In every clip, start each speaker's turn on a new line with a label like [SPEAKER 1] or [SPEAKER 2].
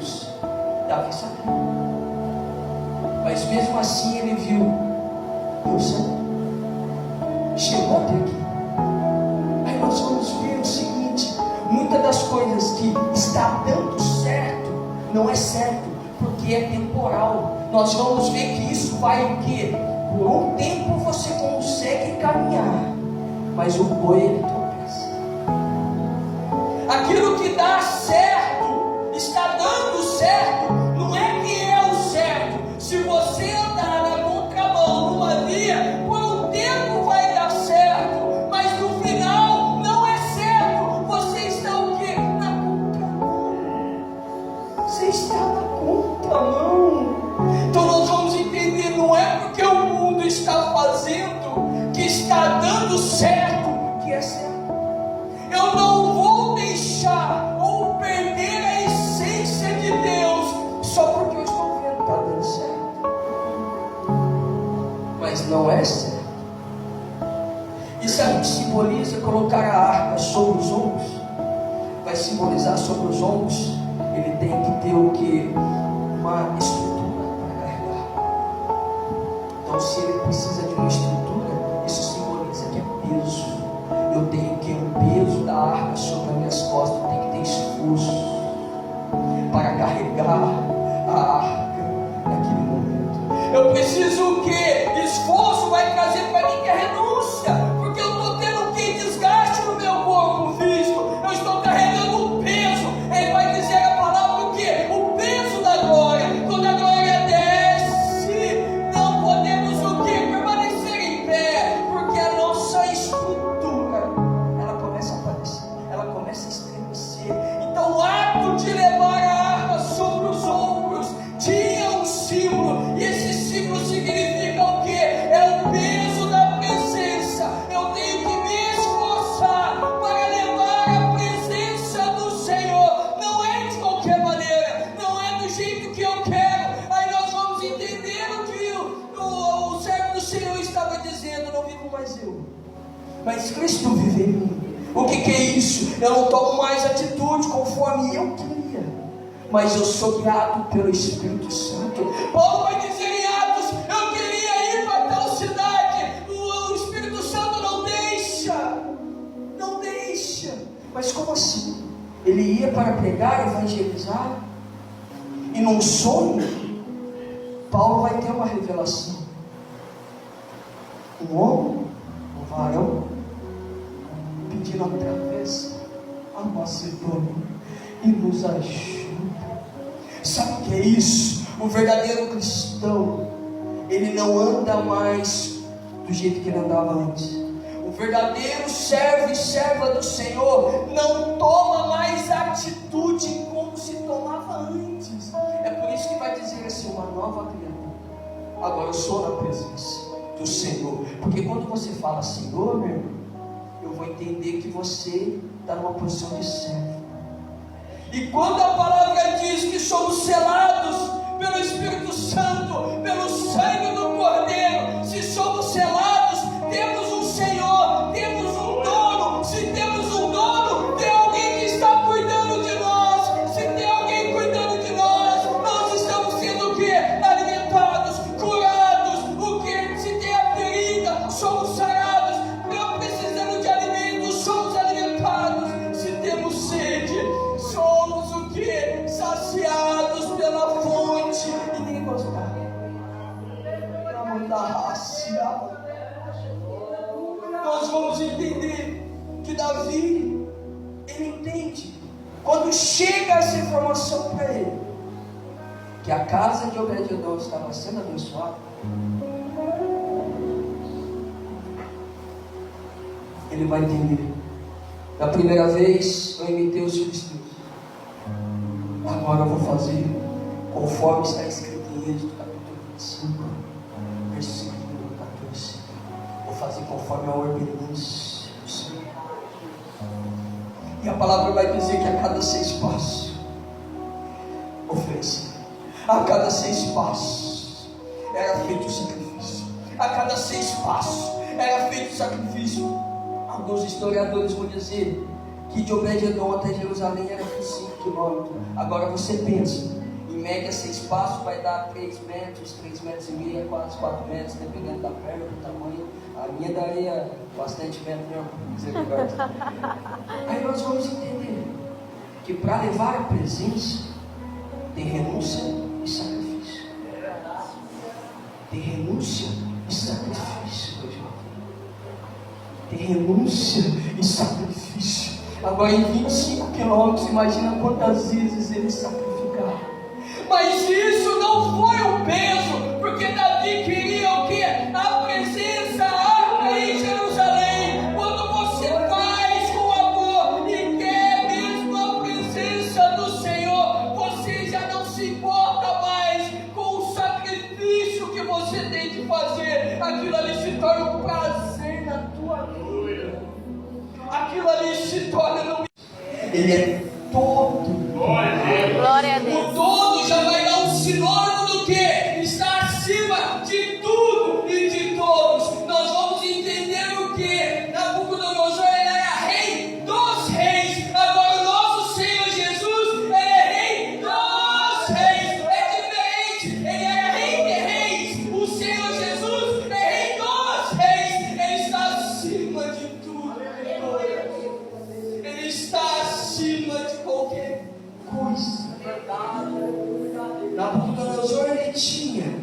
[SPEAKER 1] Deus. Davi sabia. Mas mesmo assim ele viu, deu certo. Chegou até aqui. Aí nós vamos ver o seguinte: muitas das coisas que está dando certo, não é certo, porque é temporal. Nós vamos ver que isso vai o quê? Por um tempo você consegue caminhar, mas o boi ele tropeça. Aquilo que dá certo, está dando certo, não é que é o certo. Se você andar na contramão numa via, por um tempo vai dar certo, mas no final não é certo. Você está o quê? Na contramão. Você está na contramão. Então nós vamos entender, não é porque o mundo está fazendo que está dando certo que é certo. Eu não vou deixar ou perder a essência de Deus só porque eu estou vendo que está dando certo. Mas não é certo. E sabe o que simboliza colocar a arca sobre os ombros? Vai simbolizar sobre os ombros. Ele tem que ter o que? Uma estrutura para carregar. Então se ele precisa de uma estrutura, isso simboliza que é peso. Eu tenho que o peso da arca sobre as minhas costas, eu tenho que ter esforço para carregar a arca naquele momento. Eu preciso o quê? Esforço vai trazer para mim que é renúncia, porque eu estou tendo o quê? Desgaste no meu corpo físico, eu estou carregando o peso. Ele vai dizer a palavra o quê? O peso da glória. Quando a glória desce, não podemos o quê? Permanecer em pé, porque a nossa estrutura ela começa a aparecer, ela começa a estremecer. Então o ato de levar a arca sobre os ombros tinha um símbolo, e esse símbolo significa o quê? É o peso da presença. Eu tenho que me esforçar para levar a presença do Senhor. Não é de qualquer maneira, não é do jeito que eu quero. Aí nós vamos entender o que o servo do Senhor estava dizendo: não vivo mais eu, mas Cristo vive em mim. O que é isso? Eu não tomo mais atitude conforme eu queria, mas eu sou guiado pelo Espírito Santo. Paulo vai dizer em Atos: eu queria ir para tal cidade, o Espírito Santo não deixa. Não deixa. Mas como assim? Ele ia para pregar, evangelizar, e num sonho Paulo vai ter uma revelação. Um homem, um varão, pedindo através a Macedônia e nos ajuda. Sabe o que é isso? O verdadeiro cristão, ele não anda mais do jeito que ele andava antes. O verdadeiro servo e serva do Senhor não toma mais atitude como se tomava antes. É por isso que vai dizer assim: uma nova criatura. Agora eu sou na presença do Senhor. Porque quando você fala Senhor, meu irmão, eu vou entender que você está numa posição de servo. E quando a palavra diz que somos selados pelo Espírito Santo, pelo sangue do Cordeiro, se somos selados, temos um Senhor, temos um dono. Se temos um dono, tem alguém que está cuidando de nós. Se tem alguém cuidando de nós, nós estamos sendo o quê? Alimentados, curados. O quê? Se tem a ferida, somos sarados. Não precisando de alimentos, somos alimentados. Se temos sede, somos o quê? Saciados pela fonte. E ninguém gosta. Nós vamos entender que Davi, ele entende, quando chega essa informação para ele, que a casa de Obed-edom estava sendo abençoada, ele vai entender. Da primeira vez eu imitei os filisteus, agora eu vou fazer conforme está escrito em Êxodo capítulo 25, versículo 14. Vou fazer conforme a ordenança do Senhor. E a palavra vai dizer que a cada 6 passos oferecia, a cada 6 passos era feito o sacrifício, a cada 6 passos era feito o sacrifício. Alguns historiadores vão dizer que de Obed-edom até Jerusalém era 25 quilômetros. Agora você pensa, em média 6 passos vai dar 3 metros, 3 metros e meio, quase 4 metros, dependendo da perna, do tamanho. A minha daria bastante metro mesmo, misericórdia. Aí nós vamos entender que para levar a presença tem renúncia e sacrifício. Tem renúncia e sacrifício, meu irmão. Tem renúncia e sacrifício. Agora em 25 quilômetros, imagina quantas vezes ele sacrificar. Mas isso não foi o peso, porque Davi queria o quê? A presença, a arca em Jerusalém. Quando você faz com amor e quer mesmo a presença do Senhor, você já não se importa mais com o sacrifício que você tem de fazer. Aquilo ali se torna um prazer na tua vida. Aquilo ali se torna Ele é todo.
[SPEAKER 2] Glória a Deus.
[SPEAKER 1] O todo já vai dar um sinônimo do que? Está acima de tudo e de todos. Nós vamos entender o que? Nabucodonosor era rei dos reis. Agora o nosso Senhor Jesus, ele é rei dos reis. É diferente. Ele é rei de reis. O Senhor Jesus é rei dos reis. Ele está acima de tudo. Ele está acima de qualquer coisa. Nabucodonosor, ele tinha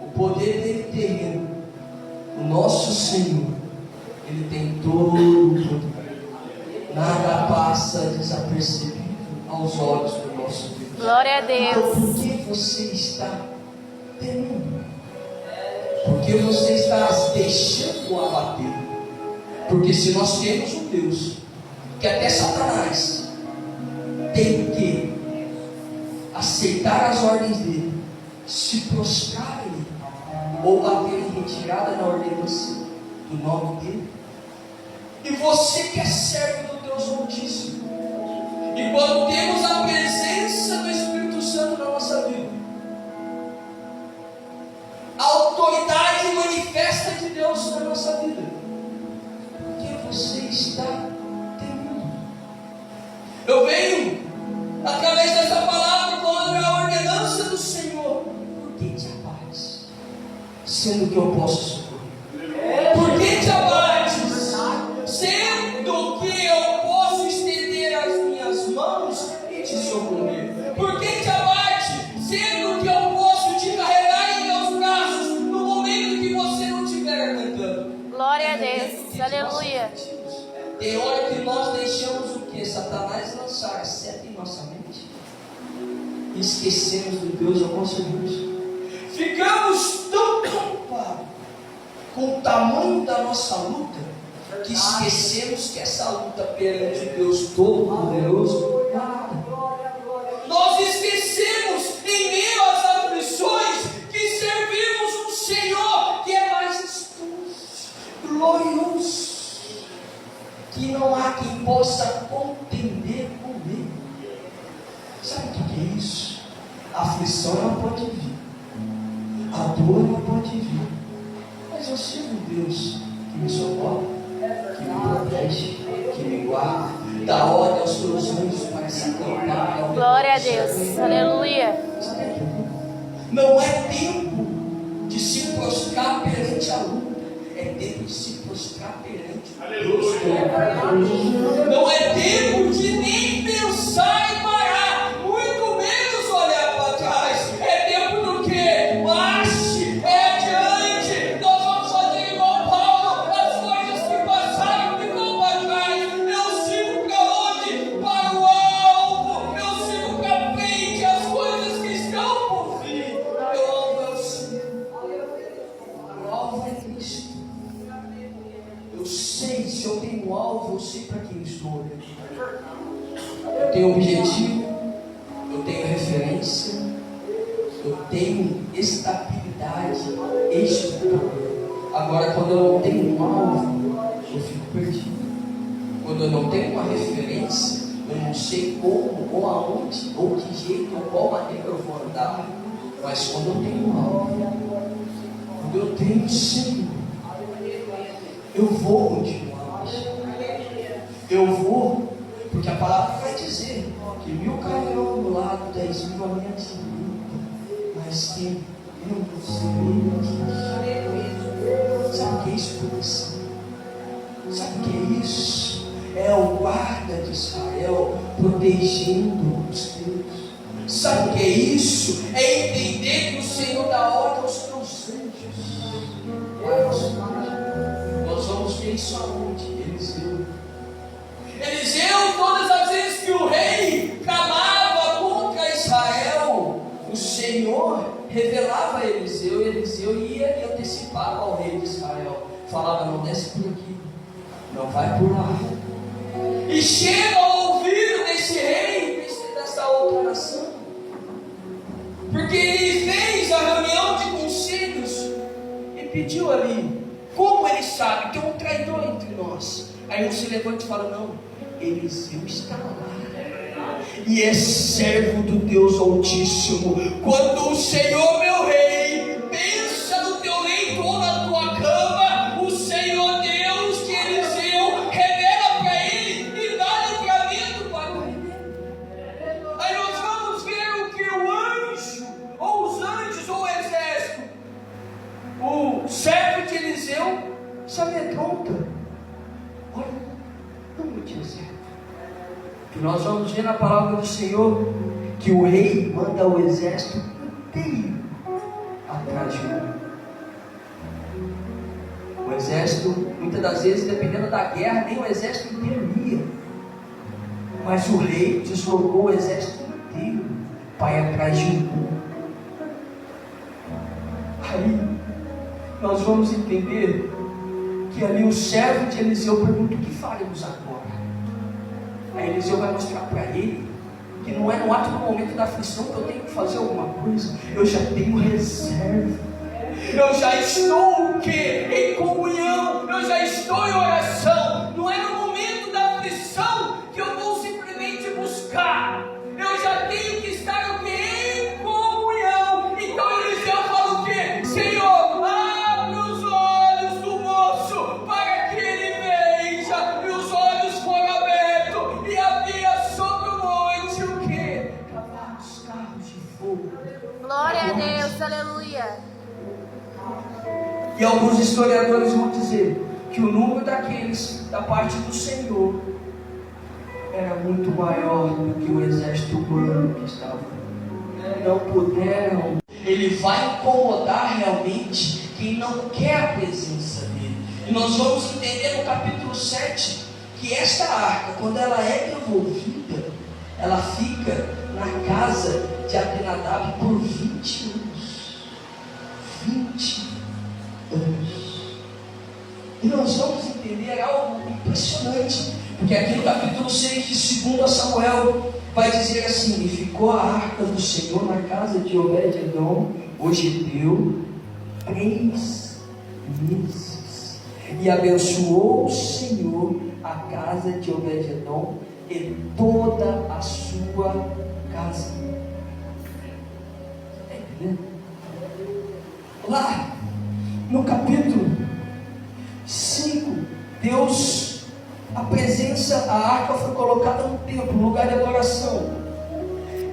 [SPEAKER 1] o poder dele terreno. O nosso Senhor, ele tem todo o poder. Nada passa desapercebido aos olhos do nosso Deus.
[SPEAKER 2] Glória a
[SPEAKER 1] Então,
[SPEAKER 2] Deus.
[SPEAKER 1] por que você está temendo? Porque você está deixando abater. Porque se nós temos um Deus que até Satanás tem que aceitar as ordens dele, se prostrar a ele, ou bater em retirada na ordenança do nome dele, e você que é servo do Deus Altíssimo, e quando temos a presença do Espírito Santo na nossa vida, a autoridade manifesta de Deus na nossa vida, por que você está temendo? Eu venho através dessa palavra quando a ordenança do Senhor. Por que te abates, sendo que eu posso socorrer? Por que te abates, sendo que eu posso estender as minhas mãos e te socorrer? Por que te abates, sendo que eu posso te carregar em meus braços no momento que você não estiver aguentando?
[SPEAKER 2] Glória a Deus. Aleluia.
[SPEAKER 1] Tem hora que nós deixamos o que? Satanás lançar a seta em nossa mente. E esquecemos do Deus ao nosso Deus. Ficamos tão preocupados com o tamanho da nossa luta, que esquecemos que essa luta perante o Deus Todo-Poderoso é nada. Nós esquecemos em meio às aflições que servimos um Senhor que é majestoso, glorioso, que não há quem possa contender com ele. Sabe o que é isso? A aflição ela pode vir, a dor ela pode vir, mas eu sirvo um Deus que me socorre, que me protege, que me guarda, dá ordem aos seus anjos para se acampar.
[SPEAKER 2] Glória a Deus. Aleluia.
[SPEAKER 1] Sabe o que é? Não é tempo de se prostrar perante a luta, é tempo de se prostrar perante Deus. Não é tempo de nem pensar em parar, muito menos olhar para trás. É tempo do que? Marche, é adiante. Nós vamos fazer igual Paulo, as coisas que passaram ficam para trás. Eu sigo para onde? Para o alvo. Eu sigo para frente, as coisas que estão por vir. Meu alvo é o Senhor. O alvo é Cristo. Eu sei, se eu tenho um alvo, eu sei para quem estou olhando. Eu tenho objetivo, eu tenho referência, eu tenho estabilidade espiritual. Agora, quando eu não tenho um alvo, eu fico perdido. Quando eu não tenho uma referência, eu não sei como, ou aonde, ou que jeito, ou qual maneira eu vou andar. Mas quando eu tenho um alvo, quando eu tenho o Senhor, eu vou continuar. Eu vou, porque a palavra vai dizer que 1000 cairão ao meu lado, 10.000 à minha direita, mas tem eu aqui. Sabe o que é isso, proteção? Sabe o que é isso? É o guarda de Israel protegendo os teus. Sabe o que é isso? É entender que o Senhor dá ordem aos teus anjos. Nós vamos ver isso aonde? Eliseu. Eliseu, todas as vezes que o rei clamava contra Israel, o Senhor revelava a Eliseu, e Eliseu ia e antecipava ao rei de Israel. Falava, não desce por aqui, não vai por lá. E chega ao ouvido desse rei, dessa outra nação, porque ele fez a reunião de conselhos e pediu ali, como ele sabe que é um traidor entre nós. Aí um se levanta e fala, não, Eliseu está lá, e é servo do Deus Altíssimo. Quando o Senhor, meu rei, pensa no teu leito ou na tua cama, o Senhor Deus que Eliseu revela para ele e dá livramento para o rei. Aí nós vamos ver o que o anjo, ou os anjos, ou o exército, o servo de Eliseu se amedronta. Olha, não me dizer. Que nós vamos ver na palavra do Senhor que o rei manda o exército inteiro atrás de um. O exército, muitas das vezes, dependendo da guerra, nem o exército inteiro ia. Mas o rei deslocou o exército inteiro para ir atrás de um. Aí nós vamos entender que ali o servo de Eliseu pergunta, o que faremos agora? Aí Eliseu vai mostrar para ele que não é no ato do momento da aflição que eu tenho que fazer alguma coisa. Eu já tenho reserva. Eu já estou o quê? Em comunhão. Eu já estou em oração. Não é no momento da aflição que eu vou simplesmente buscar. Eu já tenho que estar o quê? Em comunhão. Então Eliseu fala o quê? Senhor, abre os olhos do moço para que ele veja. E os olhos foram abertos. E havia sobre o monte o quê? Cavalos, carros de fogo.
[SPEAKER 2] Glória a Deus, aleluia.
[SPEAKER 1] E alguns historiadores vão dizer que o número daqueles da parte do Senhor era muito maior do que o exército humano que estava. Não puderam. Ele vai incomodar realmente quem não quer a presença dele. E nós vamos entender no capítulo 7 que esta arca, quando ela é devolvida, ela fica na casa de Abinadab por 20 anos. 20 anos. E nós vamos entender algo impressionante, porque aqui no capítulo 6 de 2 Samuel vai dizer assim: e ficou a arca do Senhor na casa de Obed-edom, o Geteu, 3 meses, e abençoou o Senhor a casa de Obed-edom e toda a sua casa. Está entendendo? Lá no capítulo 5, Deus, a presença, a arca foi colocada no templo, no lugar de adoração.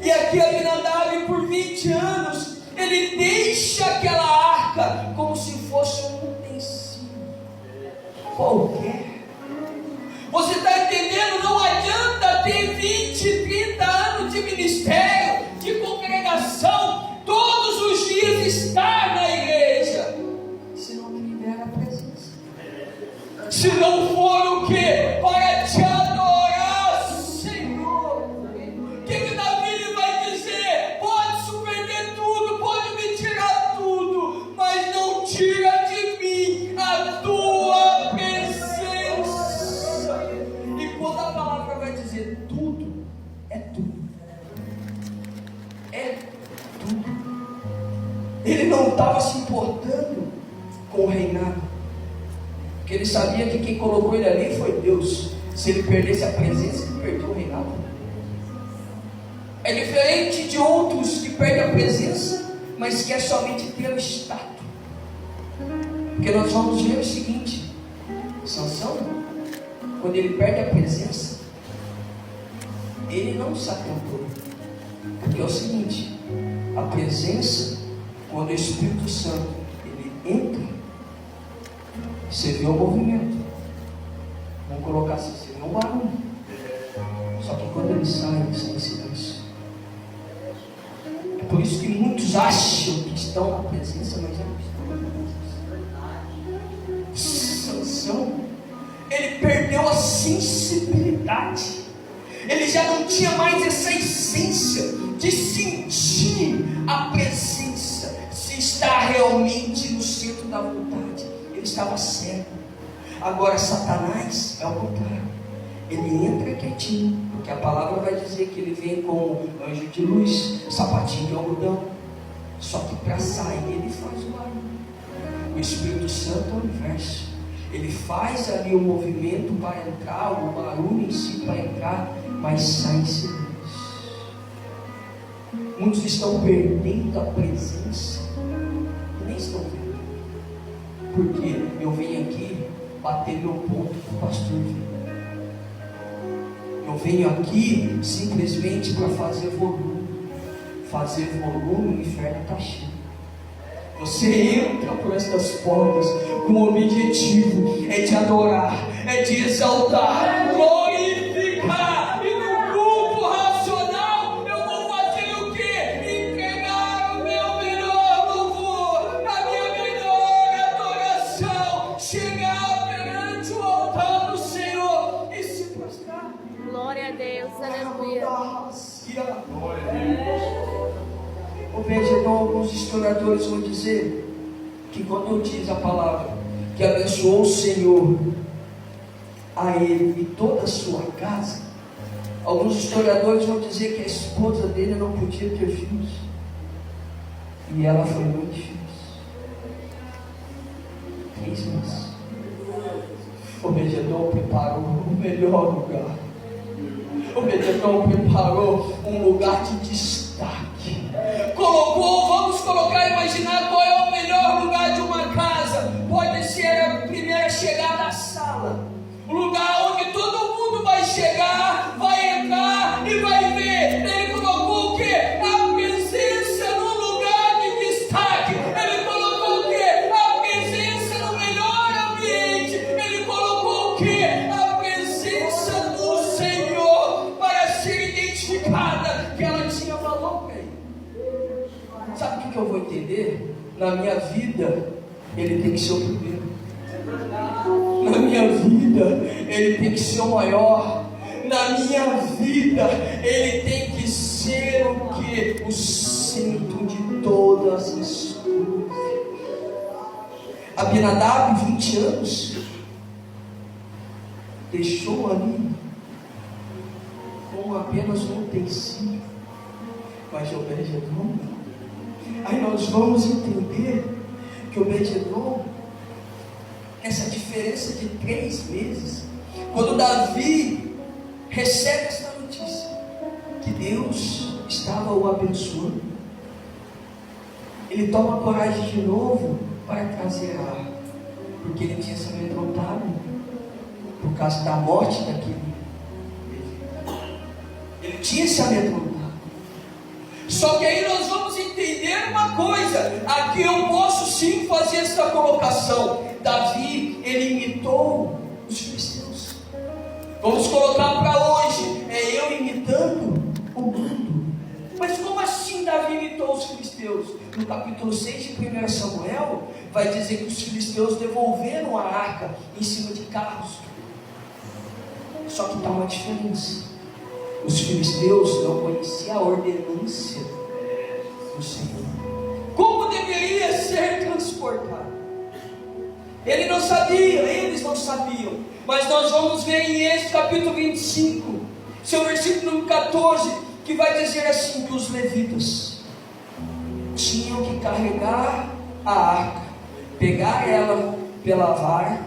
[SPEAKER 1] E aqui Abinadab, por 20 anos, ele deixa aquela arca como se fosse um utensílio qualquer. Você está entendendo? Não adianta ter 20, 30 anos de ministério, de congregação, todos os dias estar na igreja, se não tiver a presença. Se não for o quê? Para te adorar, Senhor. O que Davi vai dizer? Pode subverter tudo, pode me tirar tudo, mas não tira de mim a tua presença. E quando a palavra vai dizer tudo, é tudo. É tudo. Ele não estava se importando com o reinado, porque ele sabia que quem colocou ele ali foi Deus. Se ele perdesse a presença, ele perdeu o reinado. É diferente de outros que perdem a presença, mas quer somente ter o status. Porque nós vamos ver o seguinte: Sansão, quando ele perde a presença, ele não sacramentou. Porque é o seguinte, a presença, quando o Espírito Santo ele entra, você vê o movimento. Vamos colocar assim, você vê um barulho. Só que quando ele sai em silêncio. É por isso que muitos acham que estão na presença, mas não estão. Sansão, ele perdeu a sensibilidade. Ele já não tinha mais essa essência de sentir a presença, se está realmente no centro da vontade. Ele estava cego. Agora Satanás é o contrário. Ele entra quietinho, porque a palavra vai dizer que ele vem como anjo de luz, sapatinho de algodão. Só que para sair ele faz o barulho. O Espírito Santo é o inverso. Ele faz ali o movimento para entrar, o barulho em si para entrar, mas sai em silêncio. Muitos estão perdendo a presença e nem estão vendo. Porque eu venho aqui bater meu ponto com o pastor Vitor. Eu venho aqui simplesmente para fazer volume. Fazer volume, o inferno está cheio. Você entra por estas portas com o objetivo é de adorar, é de exaltar, glorificar. E no culto racional eu vou fazer o quê? Entregar o meu melhor louvor, a minha melhor adoração, chegar perante o altar do Senhor e se prostrar.
[SPEAKER 2] Glória a Deus, aleluia.
[SPEAKER 1] Glória a Deus. Veja, então alguns historiadores vão dizer que quando diz a palavra que abençoou o Senhor a ele e toda a sua casa, alguns historiadores vão dizer que a esposa dele não podia ter filhos e ela foi muito difícil. 3 meses. Obed-edom preparou o melhor lugar. Obed-edom preparou um lugar de destaque. Colocou, vamos colocar, imaginar qual é o melhor lugar de uma casa. Pode ser a primeira chegada à sala, o lugar onde todo mundo vai chegar, vai entrar e vai ver. Ele colocou o que? A presença no lugar de destaque. Ele colocou o que? A presença no melhor ambiente. Ele colocou o que? A presença do Senhor para ser identificada que ela tinha valor para ele. Sabe o que eu vou entender? Na minha vida, ele tem que ser o primeiro. Na minha vida, ele tem que ser o maior. Na minha vida, ele tem que ser o que? O centro de todas as coisas. Abinadab, 20 anos, deixou ali com apenas um utensílio. Mas Obed-edom, aí nós vamos entender que Obed-edom, essa diferença de 3 meses, quando Davi recebe esta notícia, que Deus estava o abençoando, ele toma coragem de novo para trazer a arca, porque ele tinha se amedrontado por causa da morte daquele. Ele tinha se amedrontado. Só que aí nós vamos entender uma coisa. Aqui eu posso sim fazer essa colocação. Davi, ele imitou os filisteus. Vamos colocar para hoje. É eu imitando o mundo. Mas como assim Davi imitou os filisteus? No capítulo 6 de 1 Samuel, vai dizer que os filisteus devolveram a arca em cima de carros. Só que está uma diferença. Os filisteus não conheciam a ordenância do Senhor. Como deveria ser transportado? Ele não sabia, eles não sabiam. Mas nós vamos ver em Êxodo capítulo 25, seu versículo número 14, que vai dizer assim, que os levitas tinham que carregar a arca, pegar ela pela vara.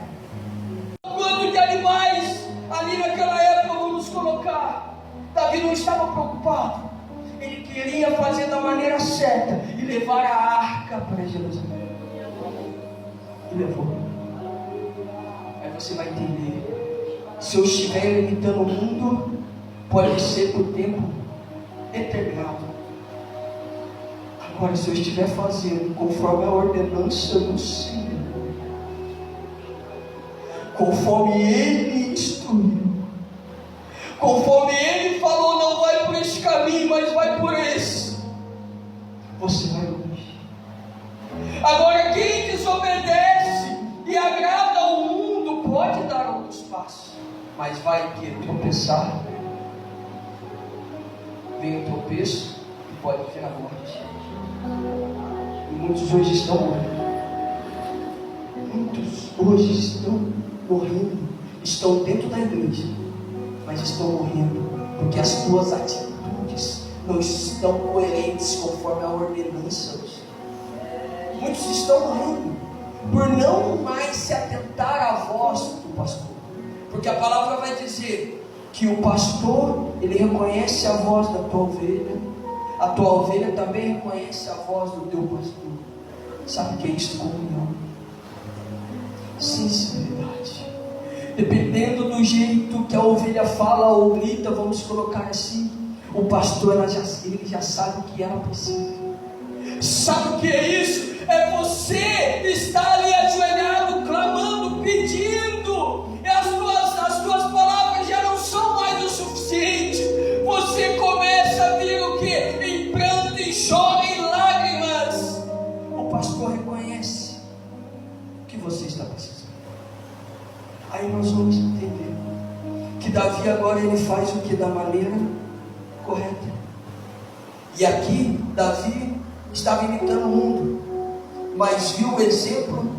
[SPEAKER 1] Quanto de animais ali naquela época vamos colocar? Davi não estava preocupado. Ele queria fazer da maneira certa e levar a arca para Jerusalém. E levou. Aí você vai entender. Se eu estiver imitando o mundo, pode ser por tempo determinado. Agora, se eu estiver fazendo conforme a ordenança do Senhor, conforme Ele instruiu, conforme Ele falou, não vai por esse caminho, mas vai por esse, você vai ouvir. Agora, quem desobedece e agrada ao mundo pode dar alguns passos, mas vai tropeçar. Vem o tropeço e pode vir a morte. E muitos hoje estão morrendo. Muitos hoje estão morrendo. Estão dentro da igreja, mas estão morrendo porque as suas atitudes não estão coerentes conforme a ordenança. Muitos estão morrendo por não mais se atentar à voz do pastor, porque a palavra vai dizer que o pastor, ele reconhece a voz da tua ovelha, a tua ovelha também reconhece a voz do teu pastor. Sabe o que é isso? Comunhão, sensibilidade. Dependendo do jeito que a ovelha fala ou grita, vamos colocar assim, o pastor ele já sabe o que ela precisa. Sabe o que é isso? É você estar ali ajoelhado, clamando, pedindo, e as tuas palavras já não são mais o suficiente. Você começa a vir o que? Em pranto, em choro, em lágrimas. O pastor reconhece o que você está precisando. Aí nós vamos entender que Davi agora ele faz o que? Da maneira correta. E aqui Davi estava imitando o mundo, mas viu o exemplo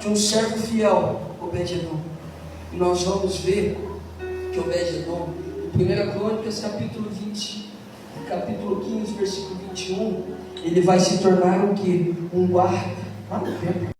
[SPEAKER 1] de um servo fiel, Obed-edom. E nós vamos ver que Obed-edom, em 1 Crônicas capítulo 20, capítulo 15, versículo 21, ele vai se tornar o que? Um guarda lá no templo.